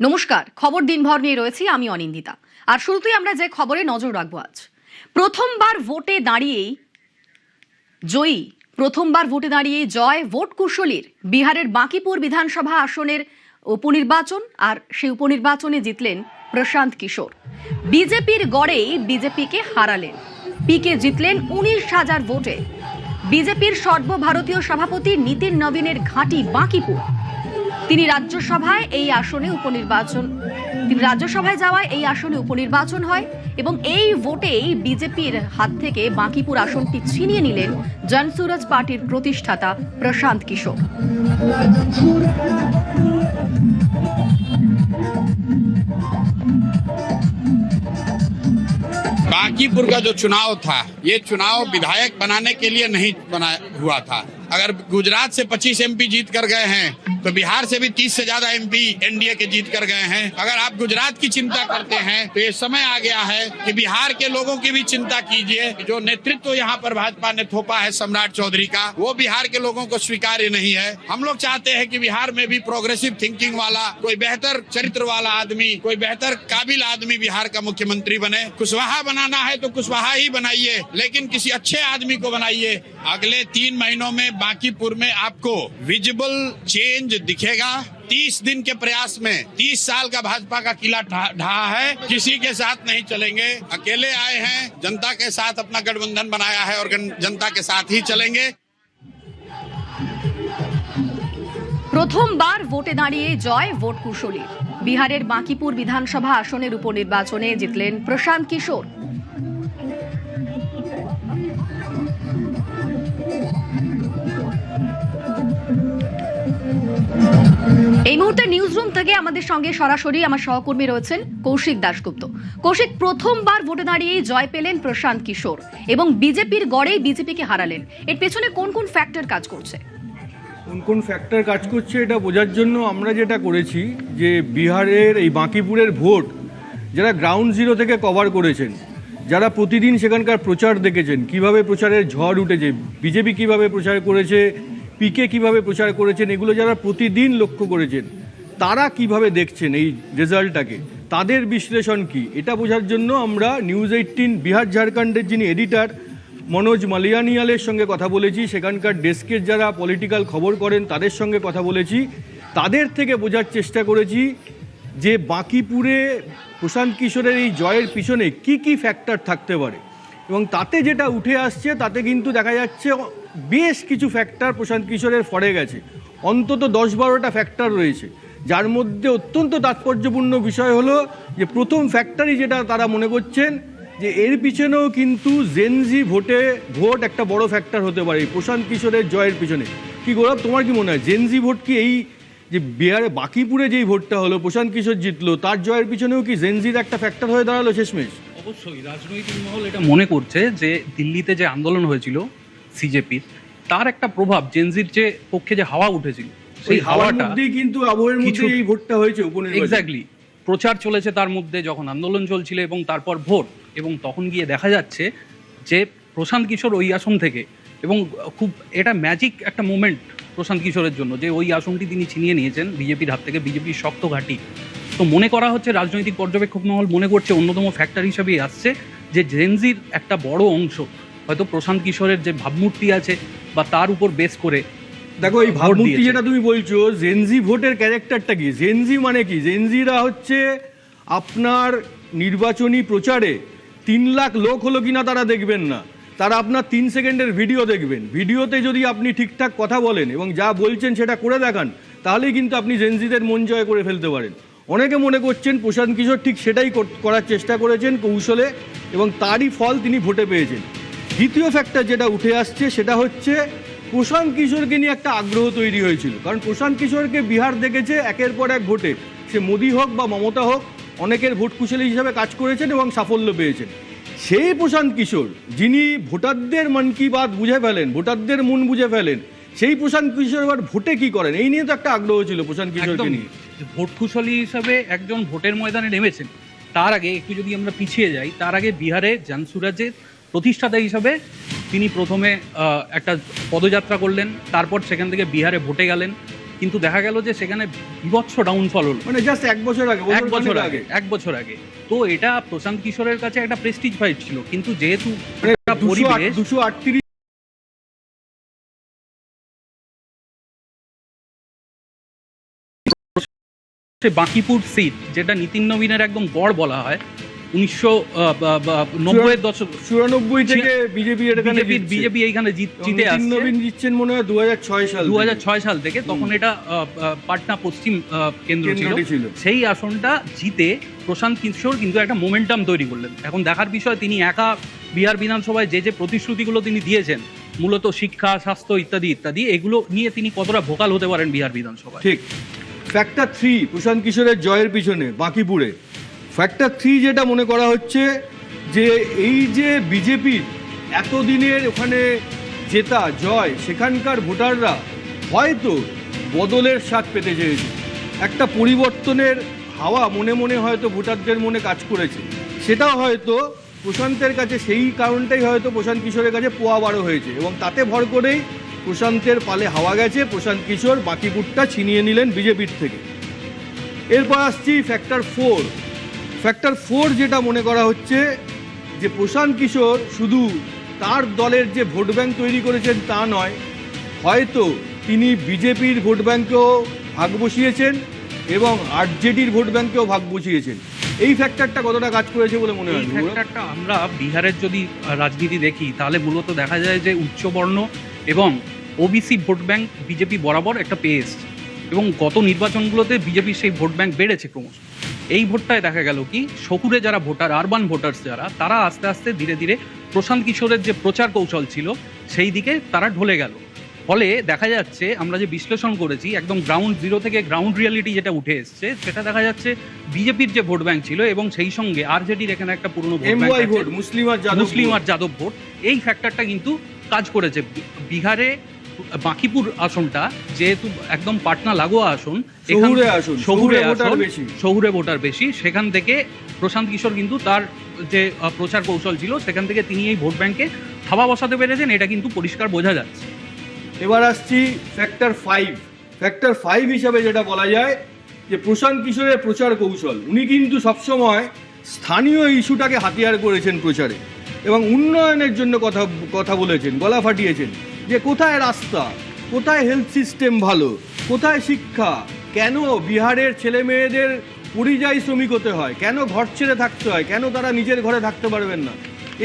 নমস্কার, খবর দিনভর নিয়ে রয়েছি আমি অনিন্দিতা। আর শুরুতেই আমরা যে খবরে নজর রাখবো আজ, প্রথমবার ভোটে দাঁড়িয়ে জয় ভোট কুশলীর। বিহারের বাঁকিপুর বিধানসভা আসনের উপনির্বাচন, আর সেই উপনির্বাচনে জিতলেন প্রশান্ত কিশোর। বিজেপির গড়েই বিজেপিকে হারালেন, পিকে জিতলেন 19,000 ভোটে। বিজেপির সর্বভারতীয় সভাপতি নীতিন নবীনের ঘাঁটি বাঁকিপুর। তিনি রাজ্যসভায় যাওয়ায় এই আসনে উপনির্বাচন হয় এবং এই ভোটেই বিজেপির হাত থেকে বাঁকিপুর আসনটি ছিনিয়ে নিলেন জনসুরাজ পার্টির প্রতিষ্ঠাতা প্রশান্ত কিশোর। बांकीपुर का जो चुनाव था, ये चुनाव विधायक बनाने के लिए नहीं बना हुआ था। अगर गुजरात से 25 एमपी जीत कर गए हैं तो बिहार से भी 30 से ज्यादा एमपी एनडीए के जीत कर गए हैं। अगर आप गुजरात की चिंता करते हैं तो ये समय आ गया है कि बिहार के लोगों की भी चिंता कीजिए। जो नेतृत्व यहाँ पर भाजपा ने थोपा है सम्राट चौधरी का, वो बिहार के लोगों को स्वीकार्य नहीं है। हम लोग चाहते हैं कि बिहार में भी प्रोग्रेसिव थिंकिंग वाला, कोई बेहतर चरित्र वाला आदमी, कोई बेहतर काबिल आदमी बिहार का मुख्यमंत्री बने। कुशवाहा बनाना है तो कुशवाहा ही बनाइए, लेकिन किसी अच्छे आदमी को बनाइए। अगले 3 महीनों में बांकीपुर में आपको विजिबल चेंज दिखेगा। 30 दिन के प्रयास में 30 साल का भाजपा का किला ढहा है। किसी के साथ नहीं चलेंगे, अकेले आए हैं, जनता के साथ अपना गठबंधन बनाया है और जनता के साथ ही चलेंगे। প্রথমবার ভোটে দাঁড়িয়ে জয় ভোট কুশলীর। বিহারের বাঁকিপুর বিধানসভা আসনের উপনির্বাচনে জিতলেন প্রশান্ত কিশোর। এই মুহূর্তে নিউজ রুম থেকে আমাদের সঙ্গে সরাসরি আমার সহকর্মী রয়েছেন কৌশিক দাশগুপ্ত। কৌশিক, প্রথমবার ভোটে দাঁড়িয়ে জয় পেলেন প্রশান্ত কিশোর এবং বিজেপির গড়েই বিজেপিকে হারালেন। এর পেছনে কোন কোন ফ্যাক্টর কাজ করছে? কোন ফ্যাক্টর কাজ করছে এটা বোঝার জন্য আমরা যেটা করেছি, যে বিহারের এই বাঁকিপুরের ভোট যারা গ্রাউন্ড জিরো থেকে কভার করেছেন, যারা প্রতিদিন সেখানকার প্রচার দেখেছেন, কিভাবে প্রচারের ঝড় উঠেছে, বিজেপি কিভাবে প্রচার করেছে, পিকে কিভাবে প্রচার করেছেন, এগুলো যারা প্রতিদিন লক্ষ্য করেছেন, তারা কিভাবে দেখছেন এই রেজাল্টটাকে, তাদের বিশ্লেষণ কি, এটা বোঝার জন্য আমরা নিউজ 18 বিহার ঝাড়খণ্ডের যিনি এডিটর মনোজ মালিয়ানিয়ালের সঙ্গে কথা বলেছি, সেখানকার ডেস্কের যারা পলিটিক্যাল খবর করেন তাদের সঙ্গে কথা বলেছি। তাদের থেকে বোঝার চেষ্টা করেছি যে বাঁকিপুরে প্রশান্ত কিশোরের এই জয়ের পিছনে কি কি ফ্যাক্টর থাকতে পারে, এবং তাতে যেটা উঠে আসছে তাতে কিন্তু দেখা যাচ্ছে বেশ কিছু ফ্যাক্টর প্রশান্ত কিশোরের ফরে গেছে। অন্তত 10-12টা ফ্যাক্টর রয়েছে, যার মধ্যে অত্যন্ত তাৎপর্যপূর্ণ বিষয় হলো যে প্রথম ফ্যাক্টরই যেটা তারা মনে করছেন যে এর পিছনেও কিন্তু জেনজি ভোট একটা বড় ফ্যাক্টর হতে পারে প্রশান্ত কিশোরের জয়ের পিছনে। কি গৌরব, তোমার কি মনে হয় জেনজি ভোট কি এই যে বিহারে বাঁকিপুরে যেই ভোটটা হলো প্রশান্ত কিশোর জিতলো, তার জয়ের পিছনেও কি জেনজির একটা ফ্যাক্টর হয়ে দাঁড়ালো শেষমেশ? অবশ্যই রাজনৈতিক মহল এটা মনে করছে যে দিল্লিতে যে আন্দোলন হয়েছিল সিজেপির, তার একটা প্রভাব জেনজির যে পক্ষে যে হাওয়া উঠেছিল, সেই হাওয়াটা কিন্তু আবহের মধ্যে এই ভোটটা হয়েছে উপনির্বাচন। এক্স্যাক্টলি, প্রচার চলেছে তার মধ্যে, যখন আন্দোলন চলছিল এবং তারপর ভোট, এবং তখন গিয়ে দেখা যাচ্ছে যে প্রশান্ত কিশোর ওই আসন থেকে, এবং খুব এটা ম্যাজিক একটা মোমেন্ট প্রশান্ত কিশোরের জন্য যে ওই আসনটি তিনি ছিনিয়ে নিয়েছেন বিজেপির হাত থেকে, বিজেপির শক্ত ঘাঁটি। তো মনে করা হচ্ছে, রাজনৈতিক পর্যবেক্ষক মহল মনে করছে অন্যতম ফ্যাক্টর হিসাবেই আসছে যে জেনজির একটা বড় অংশ হয়তো প্রশান্ত কিশোরের যে ভাবমূর্তি আছে বা তার উপর বেস করে। দেখো, এই ভাবমূর্তি যেটা তুমি বলছো, জেনজি ভোটের ক্যারেক্টারটা কি? জেনজি মানে কি? জেনজিরা হচ্ছে আপনার নির্বাচনী প্রচারে 3 লাখ লোক হলো কিনা তারা দেখবেন না, তারা আপনার 3 সেকেন্ডের ভিডিও দেখবেন। ভিডিওতে যদি আপনি ঠিকঠাক কথা বলেন এবং যা বলছেন সেটা করে দেখান, তাহলেই কিন্তু আপনি জেনজিদের মন জয় করে ফেলতে পারেন। অনেকে মনে করছেন প্রশান্ত কিশোর ঠিক সেটাই করার চেষ্টা করেছেন কৌশলে, এবং তারই ফল তিনি ভোটে পেয়েছেন। দ্বিতীয় ফ্যাক্টর যেটা উঠে আসছে সেটা হচ্ছে প্রশান্ত কিশোরকে নিয়ে একটা আগ্রহ তৈরি হয়েছিল, কারণ প্রশান্ত কিশোরকে বিহার দেখেছে একের পর এক ভোটে, সে মোদি হোক বা মমতা হোক, অনেকের ভোট কুশলী হিসাবে কাজ করেছেন এবং সাফল্য পেয়েছেন। সেই প্রশান্ত কিশোর যিনি ভোটারদের মন কি বাত বুঝে ফেলেন, ভোটারদের মন বুঝে ফেলেন, সেই প্রশান্ত কিশোর এবার ভোটে কি করেন এই নিয়ে তো একটা আগ্রহ ছিল প্রশান্ত কিশোরকে নিয়ে। ভোট কুশলী হিসাবে একজন ভোটের ময়দানে নেমেছেন, তার আগে একটু যদি আমরা পিছিয়ে যাই, তার আগে বিহারে জনসুরাজের প্রতিষ্ঠাতা হিসাবে তিনি প্রথমে একটা পদযাত্রা করলেন, তারপর সেখান থেকে বিহারে ভোটে গেলেন, কিন্তু দেখা গেল যে সেখানে বিভৎস ডাউনফল হলো মানে জাস্ট এক বছর আগে, এক বছর আগে। তো এটা প্রশান্ত কিশোরের কাছে একটা প্রেস্টিজ ফাইট ছিল, কিন্তু যেহেতু মানে একটা পরিবেশ 238 বাঁকিপুর সিট, যেটা নীতিন নবীনের একদম গড় বলা হয়, 1990-এর দশক 94 থেকে বিজেপি এইখানে জিতে আসছে। নবীন জিতছেন মনে হয় 2006 সাল থেকে। তখন এটা পাটনা পশ্চিম কেন্দ্র ছিল। সেই আসনটা জিতে প্রশান্ত কিশোর কিন্তু একটা মোমেন্টাম তৈরি করলেন। এখন দেখার বিষয় তিনি একা বিহার বিধানসভায় যে প্রতিশ্রুতিগুলো তিনি দিয়েছেন, মূলত শিক্ষা, স্বাস্থ্য ইত্যাদি ইত্যাদি, এগুলো নিয়ে তিনি কতটা ভোকাল হতে পারেন বিহার বিধানসভায়। ঠিক। ফ্যাক্টর 3 প্রশান্ত কিশোরের জয়ের পিছনে বাঁকিপুরে ফ্যাক্টর 3 যেটা মনে করা হচ্ছে যে এই যে বিজেপির এতদিনের ওখানে জেতা জয়, সেখানকার ভোটাররা হয়তো বদলের স্বাদ পেতে চেয়েছে, একটা পরিবর্তনের হাওয়া মনে মনে হয়তো ভোটারদের মনে কাজ করেছে। সেটাও হয়তো প্রশান্তের কাছে, সেই কারণটাই হয়তো প্রশান্ত কিশোরের কাছে পোয়া বারো হয়েছে, এবং তাতে ভর করেই প্রশান্তের পালে হাওয়া গেছে। প্রশান্ত কিশোর বাঁকিপুরটা ছিনিয়ে নিলেন বিজেপির থেকে। এরপর আসছি ফ্যাক্টর 4। ফ্যাক্টর 4 যেটা মনে করা হচ্ছে যে প্রশান্ত কিশোর শুধু তার দলের যে ভোট ব্যাংক তৈরি করেছেন তা নয়, হয়তো তিনি বিজেপির ভোট ব্যাংকেও ভাগ বসিয়েছেন এবং আরজেডির ভোট ব্যাংকেও ভাগ বসিয়েছেন। এই ফ্যাক্টরটা কতটা কাজ করেছে বলে মনে হয়? এই ফ্যাক্টরটা আমরা বিহারের যদি রাজনীতি দেখি, তাহলে মূলত দেখা যায় যে উচ্চবর্ণ এবং ওবিসি ভোট ব্যাংক বিজেপি বরাবর একটা পেয়ে এসছে, এবং গত নির্বাচনগুলোতে বিজেপির সেই ভোট ব্যাংক বেড়েছে ক্রমশ। এই ভোটটায় দেখা গেল কি, শহুরে যারা ভোটার, আরবান ভোটার্স যারা, তারা আস্তে আস্তে ধীরে ধীরে প্রশান্ত কিশোরের যে প্রচার কৌশল ছিল সেই দিকে তারা ঢলে গেল। ফলে দেখা যাচ্ছে, আমরা যে বিশ্লেষণ করেছি, একদম গ্রাউন্ড জিরো থেকে গ্রাউন্ড রিয়ালিটি যেটা উঠে এসছে, সেটা দেখা যাচ্ছে বিজেপির যে ভোট ব্যাংক ছিল এবং সেই সঙ্গে আরজেডির এখানে একটা পুরনো ভোট, মুসলিম আর যাদব ভোট, এই ফ্যাক্টরটা কিন্তু কাজ করেছে। বিহারে বাঁকিপুর আসনটা যেহেতু একদম পাটনা লাগোয়া আসন, শহুরে ভোটার বেশি, সেখান থেকে প্রশান্ত কিশোর কিন্তু তার যে প্রচার কৌশল ছিল সেখান থেকে তিনি এই ভোট ব্যাংকে থাবা বসাতে পেরেছেন, এটা কিন্তু পরিষ্কার বোঝা যাচ্ছে। এবার আসছি ফ্যাক্টর 5। ফ্যাক্টর 5 হিসাবে যেটা বলা যায় যে প্রশান্ত কিশোরের প্রচার কৌশল, উনি কিন্তু সবসময় স্থানীয় ইস্যুটাকে হাতিয়ার করেছেন প্রচারে, এবং উন্নয়নের জন্য কথা বলেছেন, গলা ফাটিয়েছেন যে কোথায় রাস্তা, কোথায় হেলথ সিস্টেম ভালো, কোথায় শিক্ষা, কেন বিহারের ছেলে মেয়েদের পরিযায়ী শ্রমিক হতে হয়, কেন ঘর ছেড়ে থাকতে হয়, কেন তারা নিজের ঘরে থাকতে পারবেন না।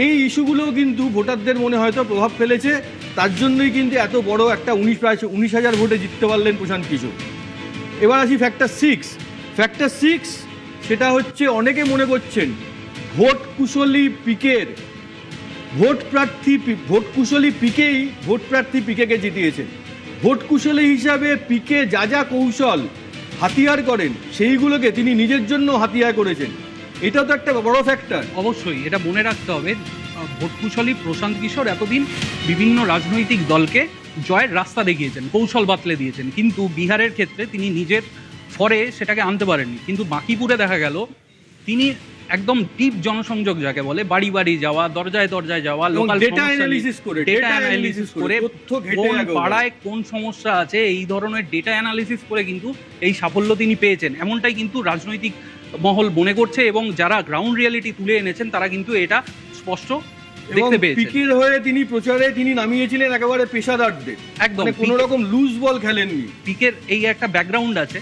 এই ইস্যুগুলোও কিন্তু ভোটারদের মনে হয়তো প্রভাব ফেলেছে। তার জন্যই কিন্তু এত বড় একটা প্রায় 19,000 ভোটে জিততে পারলেন প্রশান্ত কিশোর। এবার আসি ফ্যাক্টর 6। ফ্যাক্টর 6 সেটা হচ্ছে, অনেকে মনে করছেন ভোট কুশলী পিকের ভোট প্রার্থী পিকেকে জিতিয়েছেন। ভোট কুশলী হিসাবে পিকে যা যা কৌশল হাতিয়ার করেন, সেইগুলোকে তিনি নিজের জন্য হাতিয়ার করেছেন। এটা তো একটা বড় ফ্যাক্টর। অবশ্যই এটা মনে রাখতে হবে, ভোট কুশলী প্রশান্ত কিশোর এতদিন বিভিন্ন রাজনৈতিক দলকে জয়ের রাস্তা দেখিয়েছেন, কৌশল বাতলে দিয়েছেন, কিন্তু বিহারের ক্ষেত্রে তিনি নিজের ফরে সেটাকে আনতে পারেননি। কিন্তু বাঁকিপুরে দেখা গেল তিনি একদম ডিপ জনসংযোগ যাকে বলে, বাড়ি বাড়ি যাওয়া, দরজায় দরজায় যাওয়া, লোকাল ডেটা অ্যানালিসিস করে কোন পাড়ায় কোন সমস্যা আছে, এই ধরনের ডেটা অ্যানালিসিস করে কিন্তু এই সাফল্য তিনি পেয়েছেন, এমনটাই কিন্তু রাজনৈতিক মহল মনে করছে, এবং যারা গ্রাউন্ড রিয়ালিটি তুলে এনেছেন তারা কিন্তু এটা স্পষ্ট দেখতে পেয়েছেন। পিকের হয়ে তিনি প্রচারে নামিয়েছিলেন একেবারে পেশাদারদের, একদম কোনো রকম লুজ বল খেলেননি। পিকের এই একটা ব্যাকগ্রাউন্ড আছে,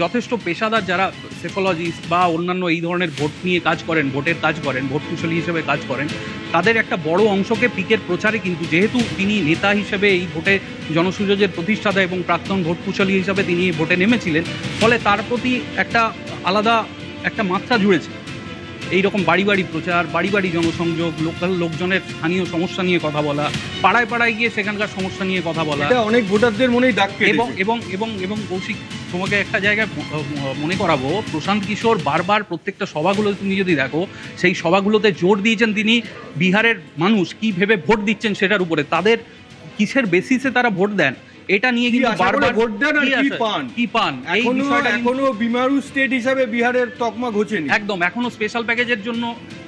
যথেষ্ট পেশাদার যারা সেফোলজিস্ট বা অন্যান্য এই ধরনের ভোট নিয়ে কাজ করেন, ভোটের কাজ করেন, ভোট কুশলী হিসেবে কাজ করেন, তাদের একটা বড় অংশকে পিকের প্রচারে কিন্তু, যেহেতু তিনি নেতা হিসেবে এই ভোটে জনসুযোগের প্রতিষ্ঠাতা এবং প্রাক্তন ভোট কুশলী হিসাবে তিনি এই ভোটে নেমেছিলেন, ফলে তার প্রতি একটা আলাদা একটা মাত্রা জুড়েছে। এইরকম বাড়ি বাড়ি প্রচার, বাড়ি বাড়ি জনসংযোগ, লোকাল লোকজনের স্থানীয় সমস্যা নিয়ে কথা বলা, পাড়ায় পাড়ায় গিয়ে সেখানকার সমস্যা নিয়ে কথা বলা, এটা অনেক ভোটারদের মনেই দাগ কেটেছে। এবং কৌশিক, তোমাকে একটা জায়গায় মনে করাবো, প্রশান্ত কিশোর বারবার প্রত্যেকটা সভাগুলো তুমি যদি দেখো, সেই সভাগুলোতে জোর দিয়েছেন তিনি বিহারের মানুষ কি ভেবে ভোট দিচ্ছেন সেটার উপরে, তাদের কিসের বেসিসে তারা ভোট দেন, এটা নিয়ে কিন্তু বারবার ভোট দেন আর কি পান। এই বিষয়টা এখনো বিমারু স্টেট হিসাবে বিহারের তকমা ঘোচেনি, একদম এখনো স্পেশাল প্যাকেজের জন্য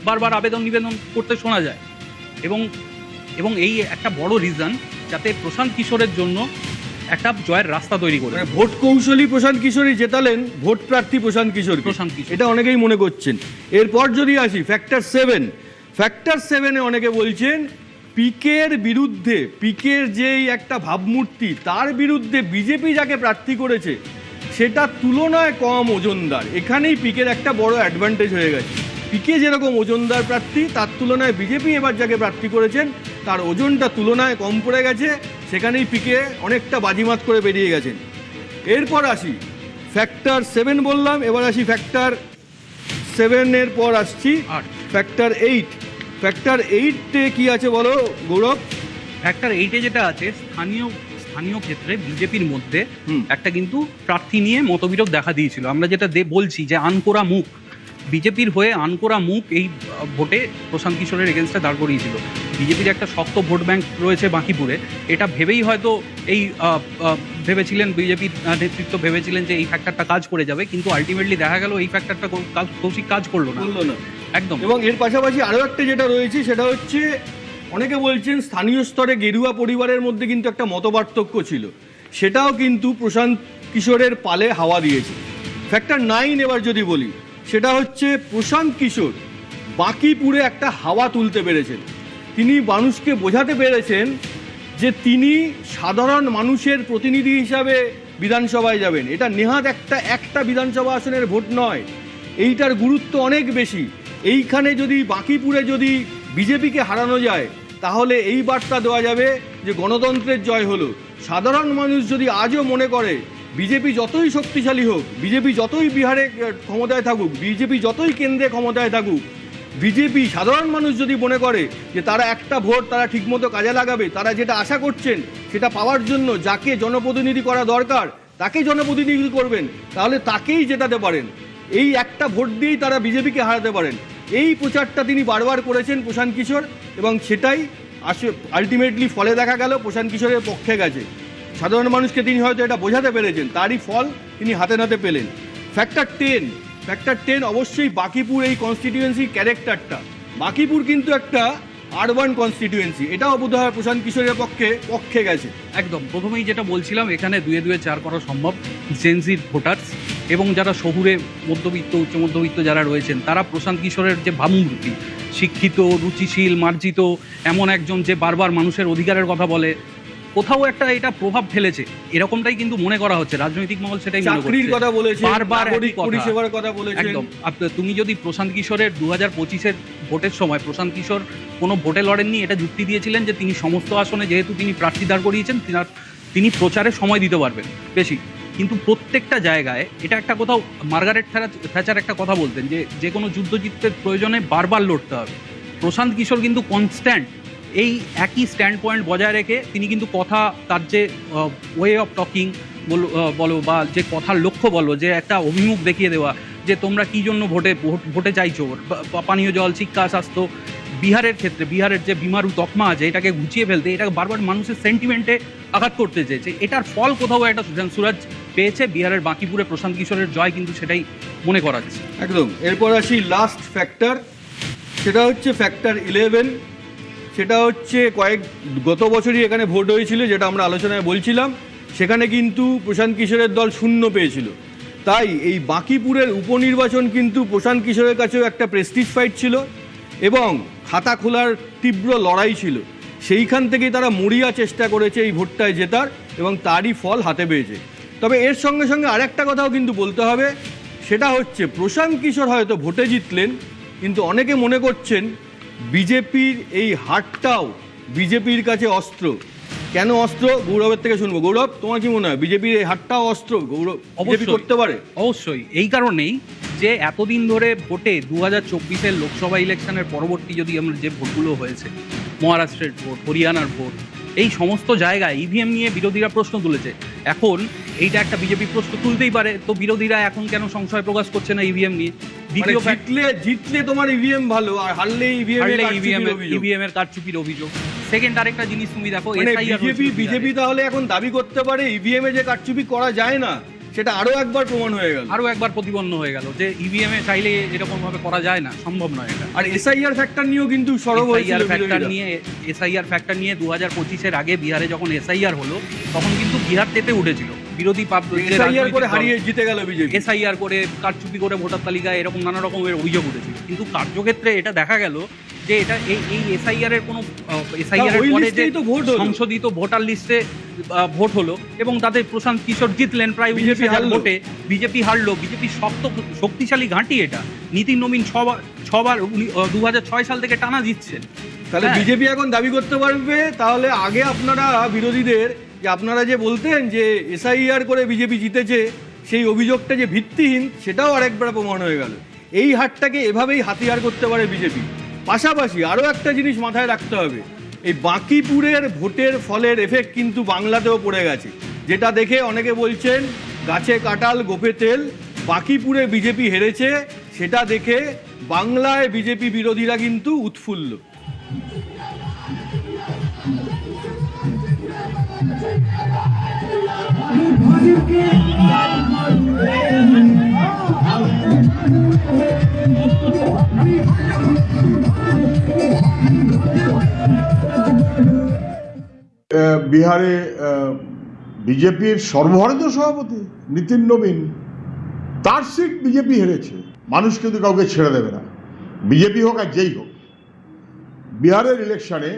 বারবার নিবেদন করতে শোনা যায়, এবং এই একটা বড় রিজন যাতে প্রশান্ত কিশোরের জন্য একটা জয়ের রাস্তা তৈরি করে মানে ভোট কৌশলী প্রশান্ত কিশোরই জেতালেন ভোট প্রার্থী প্রশান্ত কিশোর। প্রশান্ত কিশোর। এটা অনেকেই মনে করছেন। এরপর যদি আসি ফ্যাক্টর 7-এ অনেকে বলছেন পিকের বিরুদ্ধে, পিকের যেই একটা ভাবমূর্তি তার বিরুদ্ধে বিজেপি যাকে প্রার্থী করেছে সেটা তুলনায় কম ওজনদার। এখানেই পিকের একটা বড় অ্যাডভান্টেজ হয়ে গেছে। পিকে যেরকম ওজনদার প্রার্থী, তার তুলনায় বিজেপি এবার যাকে প্রার্থী করেছেন তার ওজনটা তুলনায় কম পড়ে গেছে, সেখানেই পিকে অনেকটা বাজিমাত করে বেরিয়ে গেছেন। এরপর আসি ফ্যাক্টর 7 বললাম, এবার আসি ফ্যাক্টর 7-এর পর আসছি আট। ফ্যাক্টর 8। ফ্যাক্টর 8-এ কি আছে বলো গৌরব? ফ্যাক্টর 8-এ যেটা আছে, স্থানীয় ক্ষেত্রে বিজেপির মধ্যে হুম। একটা কিন্তু প্রার্থী নিয়ে মতবিরোধ দেখা দিয়েছিল। আমরা যেটা বলছি যে আনকোরা মুখ, বিজেপির হয়ে আনকোরা মুখ এই ভোটে প্রশান্ত কিশোরের এগেনস্টে দাঁড় করিয়েছিল। বিজেপির একটা শক্ত ভোট ব্যাংক রয়েছে বাঁকিপুরে, এটা ভেবেই হয়তো এই ভেবেছিলেন বিজেপির নেতৃত্ব ভেবেছিলেন যে এই ফ্যাক্টরটা কাজ করে যাবে, কিন্তু আলটিমেটলি দেখা গেল এই ফ্যাক্টরটা কৌশিক কাজ করলো না। বললো না একদম। এবং এর পাশাপাশি আরও একটা যেটা রয়েছে সেটা হচ্ছে অনেকে বলছেন স্থানীয় স্তরে গেরুয়া পরিবারের মধ্যে কিন্তু একটা মতপার্থক্য ছিল, সেটাও কিন্তু প্রশান্ত কিশোরের পালে হাওয়া দিয়েছে। ফ্যাক্টর 9 এবার যদি বলি, সেটা হচ্ছে প্রশান্ত কিশোর বাঁকিপুরে একটা হাওয়া তুলতে পেরেছেন। তিনি মানুষকে বোঝাতে পেরেছেন যে তিনি সাধারণ মানুষের প্রতিনিধি হিসাবে বিধানসভায় যাবেন। এটা নেহাত একটা বিধানসভা আসনের ভোট নয়, এইটার গুরুত্ব অনেক বেশি। এইখানে যদি বাঁকিপুরে যদি বিজেপিকে হারানো যায় তাহলে এই বার্তা দেওয়া যাবে যে গণতন্ত্রের জয় হলো। সাধারণ মানুষ যদি আজও মনে করে বিজেপি যতই শক্তিশালী হোক, বিজেপি যতই বিহারে ক্ষমতায় থাকুক, বিজেপি যতই কেন্দ্রে ক্ষমতায় থাকুক, বিজেপি সাধারণ মানুষ যদি মনে করে যে তারা একটা ভোট তারা ঠিকমতো কাজে লাগাবে, তারা যেটা আশা করছেন সেটা পাওয়ার জন্য যাকে জনপ্রতিনিধি করা দরকার তাকে জনপ্রতিনিধি করবেন, তাহলে তাকেই জেতাতে পারেন। এই একটা ভোট দিয়েই তারা বিজেপিকে হারাতে পারেন। এই প্রচারটা তিনি বারবার করেছেন প্রশান্ত কিশোর, এবং সেটাই আলটিমেটলি ফলে দেখা গেল প্রশান্ত কিশোরের পক্ষে গেছে। সাধারণ মানুষকে তিনি হয়তো এটা বোঝাতে পেরেছেন, তারই ফল তিনি হাতে নাতে পেলেন। ফ্যাক্টর 10 অবশ্যই বাঁকিপুর এই কনস্টিটিউয়েন্সির ক্যারেক্টারটা। বাঁকিপুর কিন্তু একটা আরবান কনস্টিটিউয়েন্সি, এটাও বোধহয় প্রশান্ত কিশোরের পক্ষে গেছে। একদম প্রথমেই যেটা বলছিলাম, এখানে 2-2 4 করা সম্ভব। জেনজির ভোটার্স এবং যারা শহুরে মধ্যবিত্ত উচ্চ মধ্যবিত্ত যারা রয়েছেন, তারা প্রশান্ত কিশোরের যে ভাবমূর্তি, শিক্ষিত রুচিশীল মার্জিত এমন একজন যে বারবার মানুষের অধিকারের কথা বলে, কোথাও একটা এটা প্রভাব ফেলেছে এরকমটাই কিন্তু মনে করা হচ্ছে। রাজনৈতিক মহল সেটাই মনে চাকরির করছে, কথা বলেছেন, বারবার নাগরিক পরিষেবার কথা বলেছেন। একদম। তুমি যদি প্রশান্ত কিশোরের 2025-এর ভোটের সময় প্রশান্ত কিশোর কোনো ভোটে লড়েননি, এটা যুক্তি দিয়েছিলেন যে তিনি সমস্ত আসনে যেহেতু তিনি প্রার্থী দাঁড় করিয়েছেন তিনি প্রচারে সময় দিতে পারবেন বেশি। কিন্তু প্রত্যেকটা জায়গায় এটা একটা কোথাও মার্গারেট থ্যাচার একটা কথা বলতেন যে কোনো যুদ্ধ জিততে প্রয়োজনে বারবার লড়তে হবে। প্রশান্ত কিশোর কিন্তু কনস্ট্যান্ট এই একই স্ট্যান্ড পয়েন্ট বজায় রেখে তিনি কিন্তু কথা, তার যে ওয়ে অফ টকিং বলো বা যে কথার লক্ষ্য বলো, যে একটা অভিমুখ দেখিয়ে দেওয়া যে তোমরা কী জন্য ভোটে চাইছো, পানীয় জল, শিক্ষা, স্বাস্থ্য, বিহারের ক্ষেত্রে বিহারের যে বিমারু তকমা আছে এটাকে ঘুচিয়ে ফেলতে, এটাকে বারবার মানুষের সেন্টিমেন্টে আঘাত করতে চেয়েছে। এটার ফল কোথাও একটা সুশান্ত সুরাজ পেয়েছে। বিহারের বাঁকিপুরে প্রশান্ত কিশোরের জয় কিন্তু সেটাই মনে করা যাচ্ছে। একদম। এরপর আসি লাস্ট ফ্যাক্টর, সেটা হচ্ছে ফ্যাক্টর 11। সেটা হচ্ছে গত বছরই এখানে ভোট হয়েছিল, যেটা আমরা আলোচনায় বলছিলাম, সেখানে কিন্তু প্রশান্ত কিশোরের দল 0 পেয়েছিল। তাই এই বাঁকিপুরের উপনির্বাচন কিন্তু প্রশান্ত কিশোরের কাছেও একটা প্রেস্টিজ ফাইট ছিল এবং খাতা খোলার তীব্র লড়াই ছিল। সেইখান থেকেই তারা মরিয়া চেষ্টা করেছে এই ভোটটায় জেতার, এবং তারই ফল হাতে পেয়েছে। তবে এর সঙ্গে সঙ্গে আরেকটা কথাও কিন্তু বলতে হবে, সেটা হচ্ছে প্রশান্ত কিশোর হয়তো ভোটে জিতলেন, কিন্তু অনেকে মনে করছেন বিজেপির এই হারটাও বিজেপির কাছে অস্ত্র। কেন অস্ত্র? গৌরবের থেকে শুনবো। গৌরব, তোমার কি মনে হয় বিজেপির এই হারটাও অস্ত্র বিজেপি করতে পারে? অবশ্যই। এই কারণেই যে এতদিন ধরে ভোটে 2024-এর লোকসভা ইলেকশনের পরবর্তী যদি আমরা যে ভোটগুলো হয়েছে, মহারাষ্ট্রের ভোট, হরিয়ানার ভোট, এই সমস্ত জায়গায় ইভিএম নিয়ে বিরোধীরা প্রশ্ন তুলেছে। এখন এইটা একটা বিজেপি প্রশ্ন তুলতেই পারে, তো বিরোধীরা এখন কেন সংশয় প্রকাশ করছে না ইভিএম নিয়ে? দ্বিতীয় জিতলে তোমার ইভিএম ভালো, আর হারলে ইভিএম এর কারচুপির অভিযোগ। সেকেন্ড আরেকটা জিনিস তুমি দেখো, বিজেপি তাহলে এখন দাবি করতে পারে ইভিএম এ যে কারচুপি করা যায় না, সেটা আরো একবার প্রমাণ হয়ে গেল। আরও একবার প্রতিপন্ন হয়ে গেল যে ইভিএম এ চাইলে এরকম ভাবে করা যায় না, সম্ভব নয় এটা। আর এসআইআর ফ্যাক্টর নিয়েও কিন্তু সরব হয়েছিল এসআইআর ফ্যাক্টর নিয়ে 2025-এর আগে বিহারে যখন এসআইআর হলো তখন কিন্তু বিহার তেতে উঠেছিল বিরোধী এসআইআর করে হারিয়ে জিতে গেল বিজেপি। এসআইআর করে কারচুপি করে ভোটার তালিকায় এরকম নানা রকমের অভিযোগ উঠেছিল, কিন্তু কার্যক্ষেত্রে এটা দেখা গেল যে এটা এই এসআইআর এর কোনো এসআইআর এর পরে যে সংশোধিত ভোটার লিস্টে ভোট হলো এবং তাতে প্রশান্ত কিশোর জিতলেন প্রায় 19,000 ভোটে, বিজেপি হারলো। বিজেপির শক্তিশালী ঘাঁটি এটা, নীতিন নবীন ছবার 2006 সাল থেকে টানা জিতছেন। তাহলে বিজেপি এখন দাবি করতে পারবে তাহলে আগে আপনারা বিরোধীদের যে আপনারা যে বলতেন যে এসআইআর করে বিজেপি জিতেছে সেই অভিযোগটা যে ভিত্তিহীন সেটাও আরেকবার প্রমাণ হয়ে গেল। এই হারটাকে এভাবেই হাতিয়ার করতে পারে বিজেপি। পাশাপাশি আরও একটা জিনিস মাথায় রাখতে হবে, এই বাঁকিপুরের ভোটের ফলের এফেক্ট কিন্তু বাংলাতেও পড়ে গেছে, যেটা দেখে অনেকে বলছেন গাছে কাঁঠাল গোফে তেল। বাঁকিপুরে বিজেপি হেরেছে সেটা দেখে বাংলায় বিজেপি বিরোধীরা কিন্তু উৎফুল্ল। বিহারে বিজেপির সর্বভারতীয় সভাপতি নীতিন নবীন, তার সিট বিজেপি হেরেছে। মানুষ কিন্তু কাউকে ছেড়ে দেবে না, বিজেপি হোক আর যেই হোক। বিহারের ইলেকশনে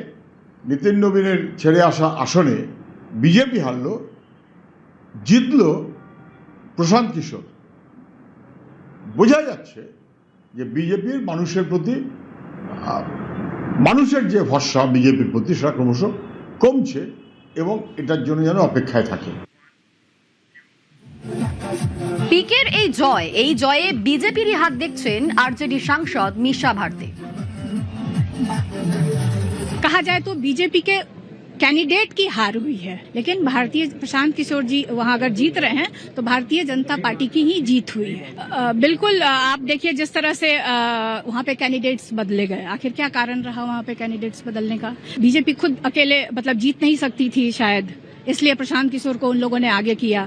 নীতিন নবীনের ছেড়ে আসা আসনে বিজেপি হারল, জিতল প্রশান্ত কিশোর। বোঝা যাচ্ছে যে বিজেপির মানুষের প্রতি মানুষের যে ভরসা বিজেপির প্রতি সেটা ক্রমশ কমছে এবং এটার জন্য যেন অপেক্ষায় থাকে। পিকের এই জয়ে বিজেপিরই হাত দেখছেন আরজেডি সাংসদ মিশা भारती। कहा जाए तो बीजेपी के कैंडिडेट की हार हुई है, लेकिन भारतीय प्रशांत किशोर जी वहां अगर जीत रहे हैं तो भारतीय जनता पार्टी की ही जीत हुई है। बिल्कुल आप देखिए जिस तरह से वहां पे कैंडिडेट्स बदले गए, आखिर क्या कारण रहा वहां पे कैंडिडेट्स बदलने का? बीजेपी खुद अकेले मतलब जीत नहीं सकती थी शायद, इसलिए प्रशांत किशोर को उन लोगों ने आगे किया।